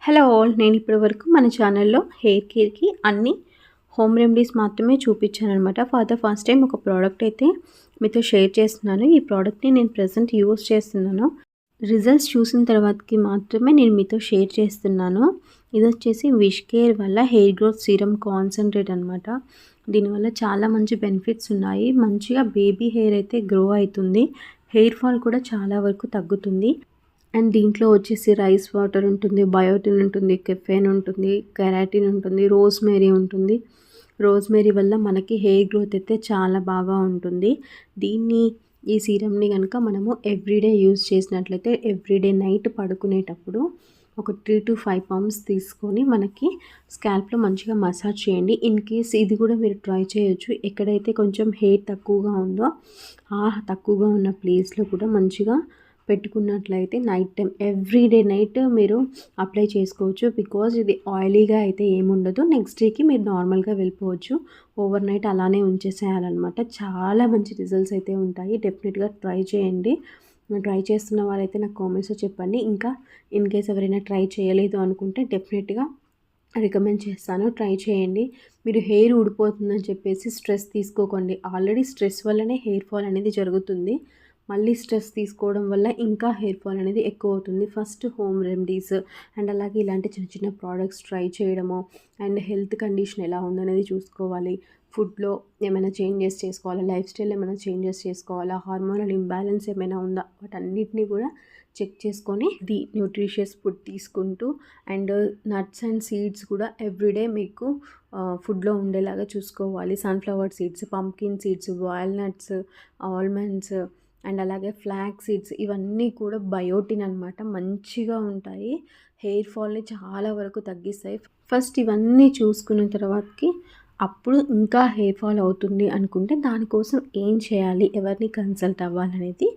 Hello all, నేను ఇప్పటి వరకు మన ఛానల్లో హెయిర్ కేర్కి అన్ని హోమ్ రెమెడీస్ మాత్రమే చూపించాను అనమాట. ఫర్ ద ఫస్ట్ టైం ఒక ప్రోడక్ట్ అయితే మీతో షేర్ చేస్తున్నాను. ఈ ప్రోడక్ట్ని నేను ప్రజెంట్ యూస్ చేస్తున్నాను. రిజల్ట్స్ చూసిన తర్వాతకి మాత్రమే నేను మీతో షేర్ చేస్తున్నాను. ఇది వచ్చేసి విష్ కేర్ వల్ల హెయిర్ గ్రోత్ సీరం కాన్సన్ట్రేట్ అనమాట. దీనివల్ల చాలా మంచి బెనిఫిట్స్ ఉన్నాయి. మంచిగా బేబీ హెయిర్ అయితే గ్రో అవుతుంది. హెయిర్ ఫాల్ కూడా చాలా వరకు తగ్గుతుంది. అండ్ దీంట్లో వచ్చేసి రైస్ వాటర్ ఉంటుంది, బయోటిన్ ఉంటుంది, కెఫెన్ ఉంటుంది, కెరాటిన్ ఉంటుంది, రోజ్మేరీ ఉంటుంది. రోజ్మేరీ వల్ల మనకి హెయిర్ గ్రోత్ అయితే చాలా బాగా ఉంటుంది. ఈ సీరమ్ని కనుక మనము ఎవ్రీడే యూజ్ చేసినట్లయితే ఎవ్రీడే నైట్ పడుకునేటప్పుడు ఒక 3 to 5 పంప్స్ తీసుకొని మనకి స్కాల్ప్లో మంచిగా మసాజ్ చేయండి. ఇన్ కేస్ ఇది కూడా మీరు ట్రై చేయొచ్చు. ఎక్కడైతే కొంచెం హెయిర్ తక్కువగా ఉందో ఆ తక్కువగా ఉన్న ప్లేస్లో కూడా మంచిగా పెట్టుకున్నట్లయితే నైట్ టైం ఎవ్రీడే నైట్ మీరు అప్లై చేసుకోవచ్చు. బికాజ్ ఇది ఆయిలీగా అయితే ఏముండదు. నెక్స్ట్ డేకి మీరు నార్మల్గా వెళ్ళిపోవచ్చు. ఓవర్ నైట్ అలానే ఉంచేసేయాలన్నమాట. చాలా మంచి రిజల్ట్స్ అయితే ఉంటాయి. డెఫినెట్గా ట్రై చేయండి. ట్రై చేస్తున్న వాళ్ళైతే నాకు కామెంట్స్లో చెప్పండి. ఇంకా ఇన్ కేస్ ఎవరైనా ట్రై చేయలేదు అనుకుంటే డెఫినెట్గా రికమెండ్ చేస్తాను, ట్రై చేయండి. మీరు హెయిర్ ఊడిపోతుందని చెప్పేసి స్ట్రెస్ తీసుకోకండి. ఆల్రెడీ స్ట్రెస్ వల్లనే హెయిర్ ఫాల్ అనేది జరుగుతుంది. మళ్ళీ స్ట్రెస్ తీసుకోవడం వల్ల ఇంకా హెయిర్ ఫాల్ అనేది ఎక్కువ అవుతుంది. ఫస్ట్ హోమ్ రెమెడీస్ అండ్ అలాగే ఇలాంటి చిన్న చిన్న ప్రోడక్ట్స్ ట్రై చేయడము అండ్ హెల్త్ కండిషన్ ఎలా ఉందనేది చూసుకోవాలి. ఫుడ్లో ఏమైనా చేంజెస్ చేసుకోవాలా, లైఫ్ స్టైల్ ఏమైనా చేంజెస్ చేసుకోవాలా, హార్మోనల్ ఇంబ్యాలెన్స్ ఏమైనా ఉందా, వాటన్నిటిని కూడా చెక్ చేసుకొని న్యూట్రిషియస్ ఫుడ్ తీసుకుంటూ అండ్ నట్స్ అండ్ సీడ్స్ కూడా ఎవ్రీడే మీకు ఫుడ్లో ఉండేలాగా చూసుకోవాలి. Sunflower seeds, pumpkin seeds, walnuts, almonds and అలాగే ఫ్లాక్ సీడ్స్ ఇవన్నీ కూడా బయోటిన్ అనమాట. మంచిగా ఉంటాయి. హెయిర్ ఫాల్ని చాలా వరకు తగ్గిస్తాయి. ఫస్ట్ ఇవన్నీ చూసుకున్న తర్వాతకి అప్పుడు ఇంకా హెయిర్ ఫాల్ అవుతుంది అనుకుంటే దానికోసం ఏం చేయాలి, ఎవరిని కన్సల్ట్ అవ్వాలనేది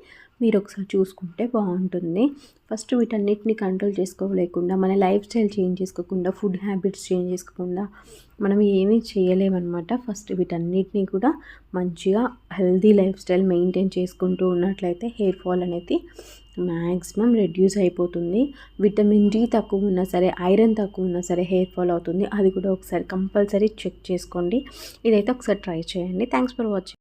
మీరు ఒకసారి చూసుకుంటే బాగుంటుంది. ఫస్ట్ వీటన్నిటిని కంట్రోల్ చేసుకోలేకుండా, మన లైఫ్ స్టైల్ చేంజ్ చేసుకోకుండా, ఫుడ్ హ్యాబిట్స్ చేంజ్ చేసుకోకుండా మనం ఏమీ చేయలేమన్నమాట. ఫస్ట్ వీటన్నిటిని కూడా మంచిగా హెల్దీ లైఫ్ స్టైల్ మెయింటైన్ చేసుకుంటూ ఉన్నట్లయితే హెయిర్ ఫాల్ అనేది మ్యాక్సిమం రెడ్యూస్ అయిపోతుంది. విటమిన్ డి తక్కువ ఉన్నా సరే, ఐరన్ తక్కువ ఉన్నా సరే హెయిర్ ఫాల్ అవుతుంది. అది కూడా ఒకసారి కంపల్సరీ చెక్ చేసుకోండి. ఇదైతే ఒకసారి ట్రై చేయండి. Thanks for watching.